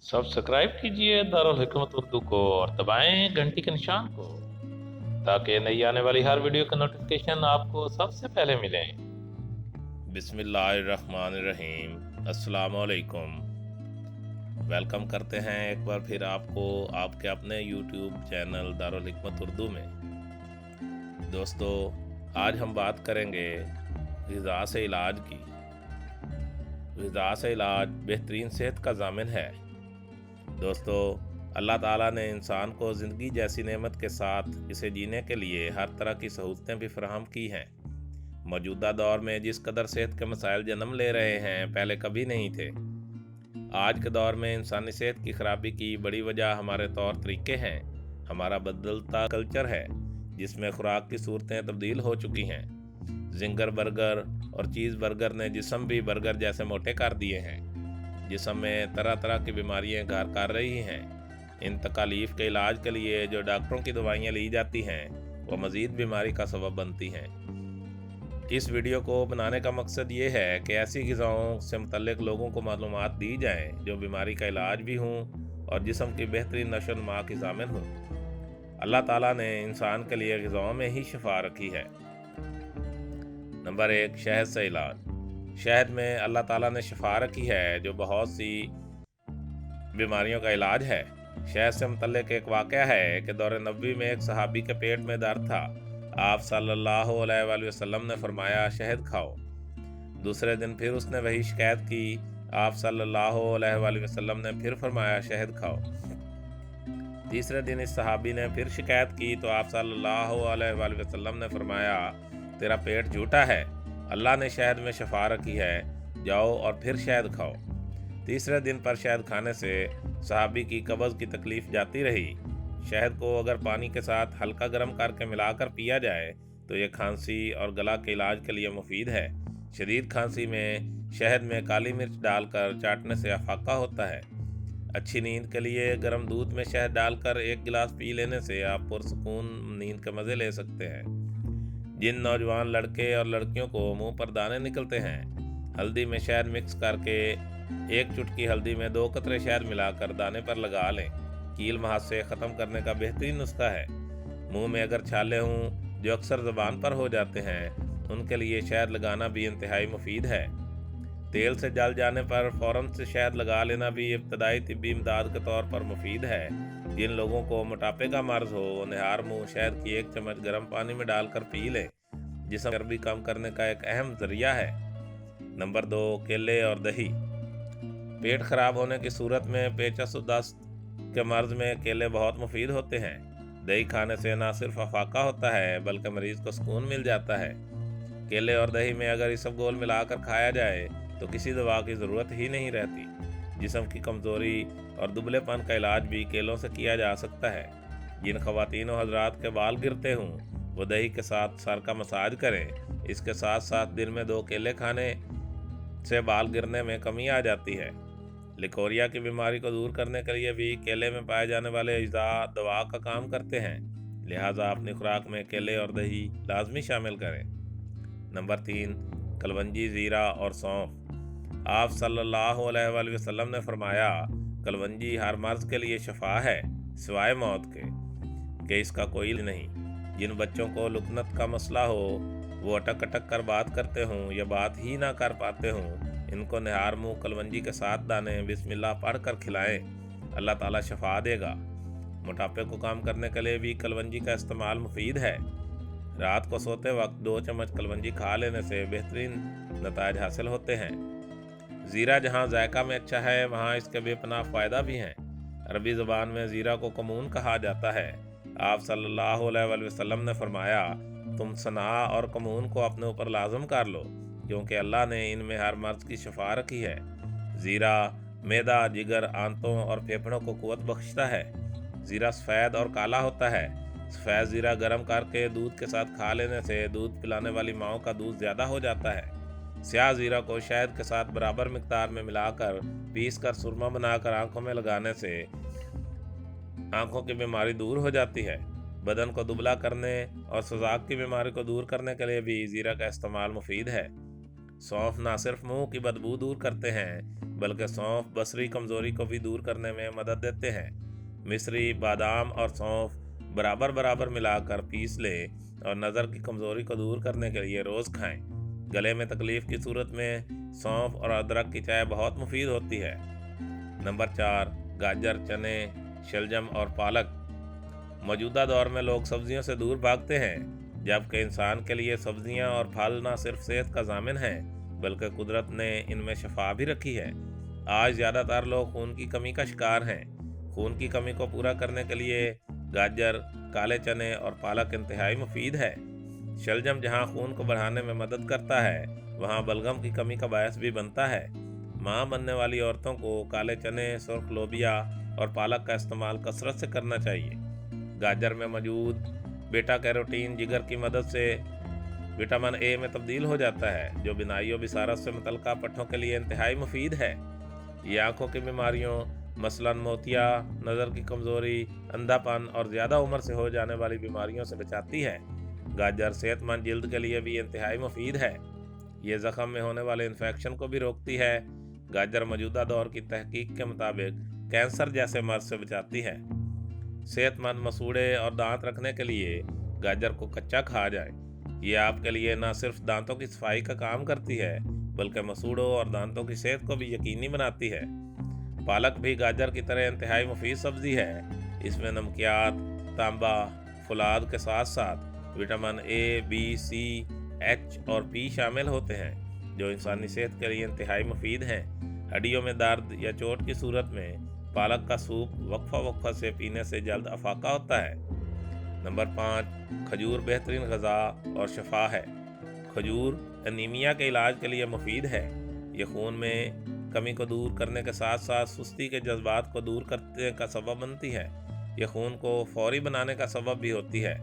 Subscribe कीजिए दारुल हिकमत उर्दू को और दबाएं घंटी के निशान को ताकि नई आने वाली हर वीडियो का नोटिफिकेशन आपको सबसे पहले मिले। बिस्मिल्लाहिर्रहमानिर्रहीम। अस्सलामु अलैकुम। वेलकम करते हैं एक बार फिर आपको आपके अपने YouTube चैनल दारुल हिकमत उर्दू में। दोस्तों, आज हम बात करेंगे ग़िज़ा से इलाज की। ग़िज़ा से इलाज बेहतरीन सेहत का ज़ामिन है। दोस्तों, अल्लाह ताला ने इंसान को ज़िंदगी जैसी नेमत के साथ इसे जीने के लिए हर तरह की सहूलतें भी फराहम की हैं। मौजूदा दौर में जिस कदर सेहत के मसाइल जन्म ले रहे हैं, पहले कभी नहीं थे। आज के दौर में इंसानी सेहत की खराबी की बड़ी वजह हमारे तौर तरीके हैं। हमारा बदलता कल्चर है जिसमें खुराक की सूरतें तब्दील हो चुकी हैं। जिंगर बर्गर और चीज़ बर्गर ने जिस्म भी बर्गर जैसे मोटे कर दिए हैं। जिस्म में तरह तरह की बीमारियां घर कर रही हैं। इन तकालीफ के इलाज के लिए जो डॉक्टरों की दवाइयाँ ली जाती हैं, वो मज़ीद बीमारी का सबब बनती हैं। इस वीडियो को बनाने का मकसद ये है कि ऐसी ग़िज़ाओं से मुतल्लिक़ लोगों को मालूमात दी जाएँ जो बीमारी का इलाज भी हों और जिस्म की बेहतरीन नशो नुमा की ज़ामिन हों। अल्लाह ताला ने इंसान के लिए ग़िज़ाओं में ही शिफा रखी है। नंबर 1, शहद से इलाज। शहद में अल्लाह ताला ने शिफा रखी है जो बहुत सी बीमारियों का इलाज है। शहद से मुतल्लिक़ एक वाक़या है कि दौर नबवी में एक सहाबी के पेट में दर्द था। आप सल्लल्लाहु अलैहि वसल्लम ने फरमाया, शहद खाओ। दूसरे दिन फिर उसने वही शिकायत की। आप सल्लल्लाहु अलैहि वसल्लम ने फिर फरमाया, शहद खाओ। तीसरे दिन इस सहाबी ने फिर शिकायत की तो आप सल्लल्लाहु अलैहि वसल्लम ने फरमाया, तेरा पेट झूठा है, अल्लाह ने शहद में शफा रखी है, जाओ और फिर शहद खाओ। तीसरे दिन पर शहद खाने से सहाबी की कब्ज़ की तकलीफ़ जाती रही। शहद को अगर पानी के साथ हल्का गर्म करके मिलाकर पिया जाए तो ये खांसी और गला के इलाज के लिए मुफीद है। शदीद खांसी में शहद में काली मिर्च डालकर चाटने से अफाका होता है। अच्छी नींद के लिए गर्म दूध में शहद डालकर 1 गिलास पी लेने से आप पुरसुकून नींद के मज़े ले सकते हैं। जिन नौजवान लड़के और लड़कियों को मुंह पर दाने निकलते हैं, हल्दी में शहद मिक्स करके 1 चुटकी हल्दी में 2 कतरे शहद मिलाकर दाने पर लगा लें। कील महासे ख़त्म करने का बेहतरीन नुस्खा है। मुंह में अगर छाले हों जो अक्सर ज़बान पर हो जाते हैं, उनके लिए शहद लगाना भी इंतहाई मुफीद है। तेल से जल जाने पर फ़ौरन से शहद लगा लेना भी इब्तदाई तिब्बी इमदाद के तौर पर मुफीद है। जिन लोगों को मोटापे का मर्ज़ हो, वो निहार मुँह शहद की 1 चम्मच गर्म पानी में डालकर पी लें। जिस्म चर्बी कम करने का एक अहम ज़रिया है। नंबर 2, केले और दही। पेट खराब होने की सूरत में पेचस और दस्त के मर्ज़ में केले बहुत मुफीद होते हैं। दही खाने से न सिर्फ अफाका होता है बल्कि मरीज़ को सुकून मिल जाता है। केले और दही में अगर इसबगोल मिलाकर खाया जाए तो किसी दवा की ज़रूरत ही नहीं रहती। जिस्म की कमज़ोरी और दुबलेपन का इलाज भी केलों से किया जा सकता है। जिन ख़वातीन और हज़रात के बाल गिरते हों, वो दही के साथ सर का मसाज करें। इसके साथ साथ दिन में 2 केले खाने से बाल गिरने में कमी आ जाती है। लिकोरिया की बीमारी को दूर करने के लिए भी केले में पाए जाने वाले अज्जा दवा का काम करते हैं। लिहाजा अपनी खुराक में केले और दही लाजमी शामिल करें। नंबर 3, कलवंजी, ज़ीरा और सौंफ। आप सल्लल्लाहु अलैहि वसल्लम ने फरमाया, कलवंजी हर मर्ज़ के लिए शफा है सिवाय मौत के इसका कोई नहीं। जिन बच्चों को लुकनत का मसला हो, वो अटक अटक कर बात करते हों या बात ही ना कर पाते हों, इनको निहार मुँह कलवंजी के साथ दाने बिस्मिल्लाह पढ़ कर खिलाएँ। अल्लाह ताला शफा देगा। मोटापे को कम करने के लिए भी कलवंजी का इस्तेमाल मुफीद है। रात को सोते वक्त 2 चम्मच कलवंजी खा लेने से बेहतरीन नताइज हासिल होते हैं। ज़ीरा जहाँ जायका में अच्छा है, वहाँ इसके बेपनाह फ़ायदा भी हैं। अरबी ज़बान में ज़ीरा को कमून कहा जाता है। आप सल्लल्लाहु अलैहि वसल्लम ने फरमाया, तुम सना और कमून को अपने ऊपर लाजम कर लो, क्योंकि अल्लाह ने इनमें हर मर्ज़ की शफा रखी है। ज़ीरा मैदा, जिगर, आंतों और फेफड़ों को क़ुव्वत बख्शता है। ज़ीरा सफ़ेद और काला होता है। सफ़ेद ज़ीरा गर्म करके दूध के साथ खा लेने से दूध पिलाने वाली माँओं का दूध ज़्यादा हो जाता है। स्याह ज़ीरा को शहद के साथ बराबर मिक़दार में मिलाकर पीस कर सुरमा बनाकर आँखों में लगाने से आँखों की बीमारी दूर हो जाती है। बदन को दुबला करने और सुजाक की बीमारी को दूर करने के लिए भी ज़ीरा का इस्तेमाल मुफीद है। सौंफ ना सिर्फ मुंह की बदबू दूर करते हैं बल्कि सौंफ बसरी कमज़ोरी को भी दूर करने में मदद देते हैं। मिश्री, बादाम और सौंफ बराबर बराबर मिलाकर पीस लें और नज़र की कमज़ोरी को दूर करने के लिए रोज़ खाएं। गले में तकलीफ़ की सूरत में सौंफ और अदरक की चाय बहुत मुफीद होती है। नंबर 4, गाजर, चने, शलजम और पालक। मौजूदा दौर में लोग सब्जियों से दूर भागते हैं, जबकि इंसान के लिए सब्जियां और फल न सिर्फ सेहत का ज़ामिन है बल्कि कुदरत ने इनमें शफा भी रखी है। आज ज़्यादातर लोग खून की कमी का शिकार हैं। खून की कमी को पूरा करने के लिए गाजर, काले चने और पालक इंतहाई मुफीद है। शलजम जहां खून को बढ़ाने में मदद करता है, वहां बलगम की कमी का बायस भी बनता है। मां बनने वाली औरतों को काले चने, सुर्ख लोबिया और पालक का इस्तेमाल कसरत से करना चाहिए। गाजर में मौजूद बीटा कैरोटीन जिगर की मदद से विटामिन ए में तब्दील हो जाता है, जो बिनाई और बिसारत से मुतल्लिका पट्टों के लिए इंतहाई मुफीद है। ये आँखों की बीमारियों मसलन मोतिया, नज़र की कमज़ोरी, अंधापन और ज़्यादा उम्र से हो जाने वाली बीमारियों से बचाती है। गाजर सेहतमंद जल्द के लिए भी इंतहाई मुफीद है। ये ज़ख़म में होने वाले इन्फेक्शन को भी रोकती है। गाजर मौजूदा दौर की तहकीक के मुताबिक कैंसर जैसे मर्ज से बचाती है। सेहतमंद मसूड़े और दांत रखने के लिए गाजर को कच्चा खा जाए। ये आपके लिए न सिर्फ दांतों की सफाई का काम करती है बल्कि मसूड़ों और दांतों की सेहत को भी यकीनी बनाती है। पालक भी गाजर की तरह इंतहाई मुफीद सब्ज़ी है। इसमें नमकियात, तांबा, फुलाद के साथ साथ vitamin A, B, C, H और पी शामिल होते हैं, जो इंसानी सेहत के लिए इंतहाई मुफीद हैं। हड्डियों में दर्द या चोट की सूरत में पालक का सूप वक्फा से पीने से जल्द अफाका होता है। नंबर 5, खजूर बेहतरीन ग़िज़ा और शफा है। खजूर एनीमिया के इलाज के लिए मुफीद है। ये खून में कमी को दूर करने के साथ साथ सुस्ती के जज्बात को दूर करने का सबब बनती है। ये खून को फौरी बनाने का सबब भी होती है।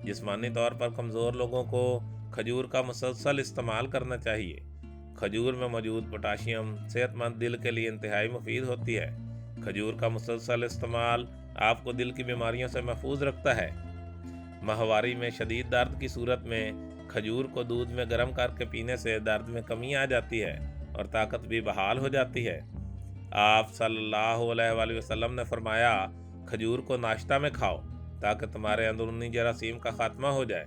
जिस्मानी तौर पर कमज़ोर लोगों को खजूर का मुसलसल इस्तेमाल करना चाहिए। खजूर में मौजूद पोटाशियम सेहतमंद दिल के लिए इंतहाई मुफीद होती है। खजूर का मुसलसल इस्तेमाल आपको दिल की बीमारियों से महफूज रखता है। माहवारी में शदीद दर्द की सूरत में खजूर को दूध में गर्म करके पीने से दर्द में कमी आ जाती है और ताकत भी बहाल हो जाती है। आप सल्लल्लाहु अलैहि वसल्लम ने फरमाया, खजूर को नाश्ता में खाओ ताकि तुम्हारे अंदरूनी जरासीम का खात्मा हो जाए।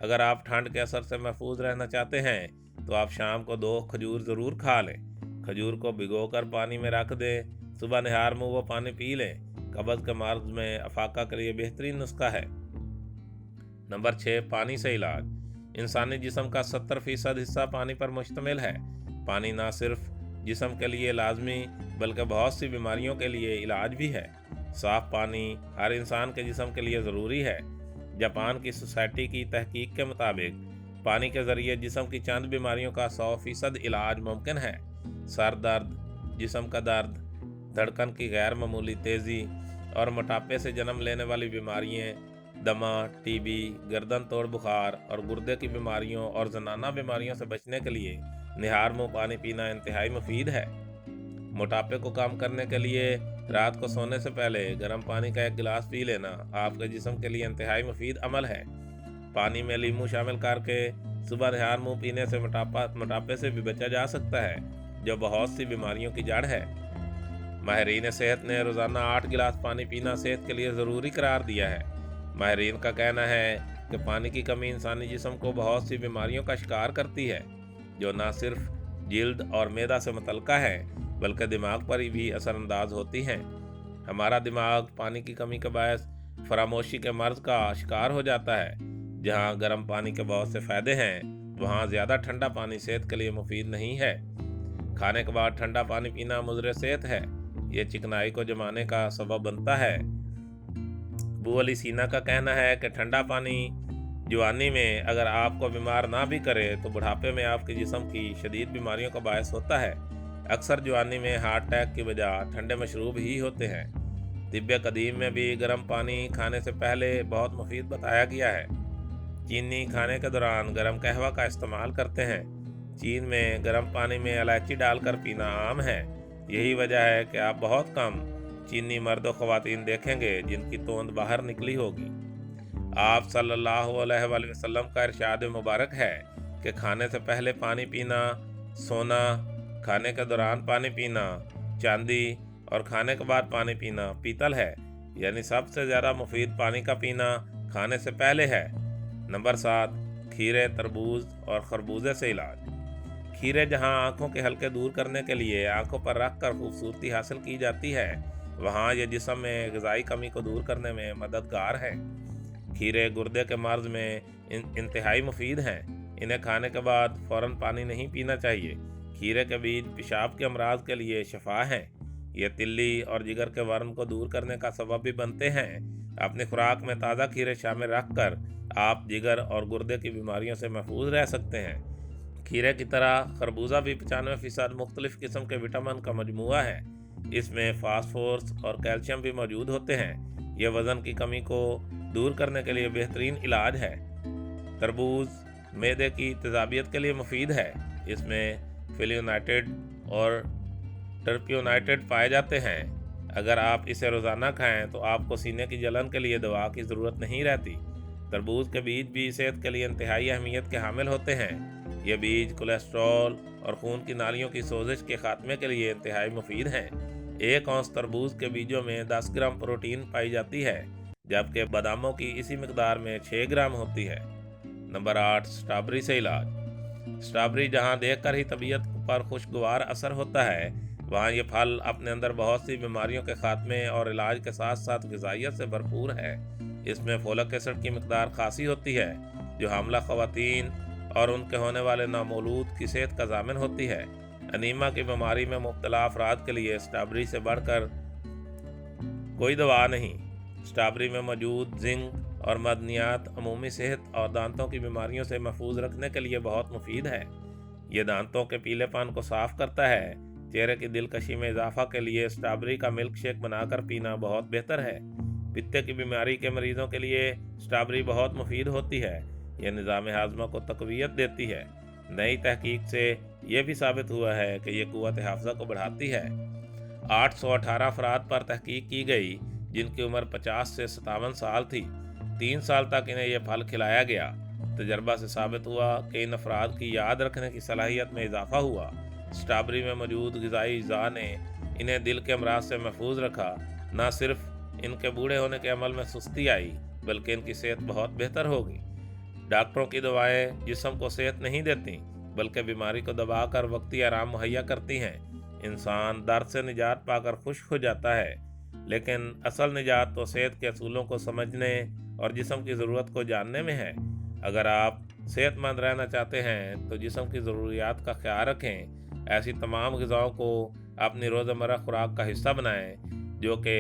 अगर आप ठंड के असर से महफूज रहना चाहते हैं तो आप शाम को 2 खजूर ज़रूर खा लें। खजूर को भिगोकर पानी में रख दें, सुबह निहार मुँह वो पानी पी लें। कब्ज़ के मर्ज में अफाका के लिए बेहतरीन नुस्खा है। नंबर 6, पानी से इलाज। इंसानी जिस्म का 70% हिस्सा पानी पर मुश्तमिल है। पानी ना सिर्फ जिस्म के लिए लाजमी बल्कि बहुत सी बीमारियों के लिए इलाज भी है। साफ़ पानी हर इंसान के जिस्म के लिए ज़रूरी है। जापान की सोसाइटी की तहकीक के मुताबिक पानी के ज़रिए जिस्म की चंद बीमारियों का 100% इलाज मुमकिन है। सर दर्द, जिस्म का दर्द, धड़कन की गैर मामूली तेज़ी और मोटापे से जन्म लेने वाली बीमारियाँ, दमा, टीबी, गर्दन तोड़ बुखार और गुर्दे की बीमारियों और जनाना बीमारियों से बचने के लिए निहार मुँह पानी पीना इंतहाई मुफीद है। मोटापे को कम करने के लिए रात को सोने से पहले गर्म पानी का 1 गिलास पी लेना आपके जिस्म के लिए इंतहाई मुफीद अमल है। पानी में लीमू शामिल करके सुबह निहार मुँह पीने से मोटापे से भी बचा जा सकता है, जो बहुत सी बीमारियों की जड़ है। माहिरीन सेहत ने रोज़ाना 8 गिलास पानी पीना सेहत के लिए ज़रूरी करार दिया है। माहिरीन का कहना है कि पानी की कमी इंसानी जिस्म को बहुत सी बीमारियों का शिकार करती है, जो न सिर्फ जिल्द और मैदा से मुतल्लिका है बल्कि दिमाग पर भी असरअंदाज होती हैं। हमारा दिमाग पानी की कमी के बायस फरामोशी के मर्ज का शिकार हो जाता है। जहाँ गर्म पानी के बहुत से फ़ायदे हैं, वहाँ ज़्यादा ठंडा पानी सेहत के लिए मुफीद नहीं है। खाने के बाद ठंडा पानी पीना मुज़र सेहत है। ये चिकनाई को जमाने का सबब बनता है। अबू अली सीना का कहना है कि ठंडा पानी जवानी में अगर आपको बीमार ना भी करे तो बुढ़ापे में आपके जिस्म की शदीद बीमारियों का बायस होता है। अक्सर जवानी में हार्ट अटैक की वजह ठंडे मशरूब ही होते हैं। तिब्बे कदीम में भी गर्म पानी खाने से पहले बहुत मुफीद बताया गया है। चीनी खाने के दौरान गर्म कहवा का इस्तेमाल करते हैं। चीन में गर्म पानी में इलायची डालकर पीना आम है। यही वजह है कि आप बहुत कम चीनी मर्द व ख़वातीन देखेंगे जिनकी तोंद बाहर निकली होगी। आप सल्लल्लाहु अलैहि वसल्लम का इरशाद मुबारक है कि खाने से पहले पानी पीना सोना, खाने के दौरान पानी पीना, चांदी और खाने के बाद पानी पीना। पीतल है, यानी सबसे ज़्यादा मुफीद पानी का पीना खाने से पहले है। नंबर 7, खीरे, तरबूज और खरबूजे से इलाज। खीरे जहां आंखों के हल्के दूर करने के लिए आंखों पर रख कर खूबसूरती हासिल की जाती है, वहां ये जिस्म में ग़िज़ाई कमी को दूर करने में मददगार है। खीरे गुर्दे के मर्ज़ में इंतहाई मुफीद हैं। इन्हें खाने के बाद फ़ौरन पानी नहीं पीना चाहिए। खीरे के बीज पेशाब के अमराज के लिए शफा हैं। ये तिल्ली और जिगर के वर्म को दूर करने का सबब भी बनते हैं। अपनी खुराक में ताज़ा खीरे शामिल रख कर आप जिगर और गुर्दे की बीमारियों से महफूज रह सकते हैं। खीरे की तरह खरबूजा भी 95% मुख्तलिफ़ किस्म के विटामिन का मजमूआ है। इसमें फास्फोरस और कैल्शियम भी मौजूद होते हैं। यह वज़न की कमी को दूर करने के लिए बेहतरीन इलाज है। तरबूज मैदे की तेज़ाबियत के लिए मुफीद है। इसमें फ्लेवोनाइड और टर्पियोनाइड पाए जाते हैं। अगर आप इसे रोज़ाना खाएं तो आपको सीने की जलन के लिए दवा की ज़रूरत नहीं रहती। तरबूज के बीज भी सेहत के लिए इंतहाई अहमियत के हामिल होते हैं। ये बीज कोलेस्ट्रॉल और खून की नालियों की सोजिश के खात्मे के लिए इंतहाई मुफीद हैं। 1 औंस तरबूज के बीजों में 10 ग्राम प्रोटीन पाई जाती है, जबकि बादामों की इसी मकदार में 6 ग्राम होती है। नंबर 8, स्ट्रॉबेरी से इलाज। स्ट्रॉबेरी जहां देखकर ही तबीयत पर खुशगवार असर होता है, वहाँ ये फल अपने अंदर बहुत सी बीमारियों के खात्मे और इलाज के साथ साथ ग़िज़ाइयत से भरपूर है। इसमें फोलिक एसिड की मकदार खासी होती है, जो हामला ख़वातीन और उनके होने वाले नामौलूद की सेहत का ज़ामिन होती है। अनीमा की बीमारी में मुब्तला अफराद के लिए स्ट्रॉबेरी से बढ़कर कोई दवा नहीं। स्ट्रॉबेरी में मौजूद जिंक और मदनियात अमूमी सेहत और दांतों की बीमारियों से महफूज रखने के लिए बहुत मुफीद है। ये दांतों के पीलेपन को साफ़ करता है। चेहरे की दिलकशी में इजाफा के लिए स्ट्रॉबेरी का मिल्क शेक बनाकर पीना बहुत बेहतर है। पित्ते की बीमारी के मरीजों के लिए स्ट्रॉबेरी बहुत मुफीद होती है। यह निज़ाम हाज़मा को तक़वियत देती है। नई तहकीक से यह भी साबित हुआ है कि यह क़ुव्वत हाफ़ज़ा को बढ़ाती है। 818 अफराद पर तहकीक की गई जिनकी उम्र 50 से 57 साल थी। 3 साल तक इन्हें यह फल खिलाया गया। तजर्बा से साबित हुआ कि इन अफराद की याद रखने की सलाहियत में इजाफा हुआ। स्ट्रॉबेरी में मौजूद ग़िज़ाई अज़्ज़ा ने इन्हें दिल के अमराज से महफूज रखा। न सिर्फ इनके बूढ़े होने के अमल में सुस्ती आई, बल्कि इनकी सेहत बहुत बेहतर होगी। डॉक्टरों की दवाएं जिस्म को सेहत नहीं देती, बल्कि बीमारी को दबाकर वक्ती आराम मुहैया करती हैं। इंसान दर्द से निजात पाकर खुश हो जाता है, लेकिन असल निजात तो सेहत के असूलों को समझने और जिस्म की ज़रूरत को जानने में है। अगर आप सेहतमंद रहना चाहते हैं तो जिस्म की ज़रूरियात का ख्याल रखें। ऐसी तमाम ग़िज़ाओं को अपनी रोज़मर्रा खुराक का हिस्सा बनाएं, जो कि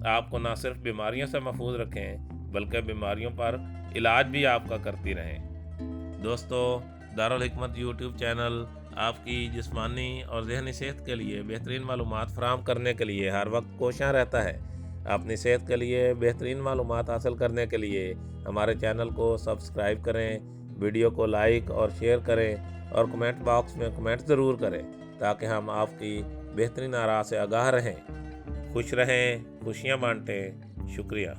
आपको न सिर्फ बीमारियों से महफूज रखें, बल्कि बीमारियों पर इलाज भी आपका करती रहें। दोस्तों, दारुल हिकमत यूट्यूब चैनल आपकी जिस्मानी और ज़हनी सेहत के लिए बेहतरीन मालूमात फ़राहम करने के लिए हर वक्त कोशियाँ रहता है। अपनी सेहत के लिए बेहतरीन मालूमात हासिल करने के लिए हमारे चैनल को सब्सक्राइब करें, वीडियो को लाइक और शेयर करें और कमेंट बॉक्स में कमेंट ज़रूर करें, ताकि हम आपकी बेहतरीन आरा से आगाह रहें। खुश रहें, खुशियाँ बांटें। शुक्रिया।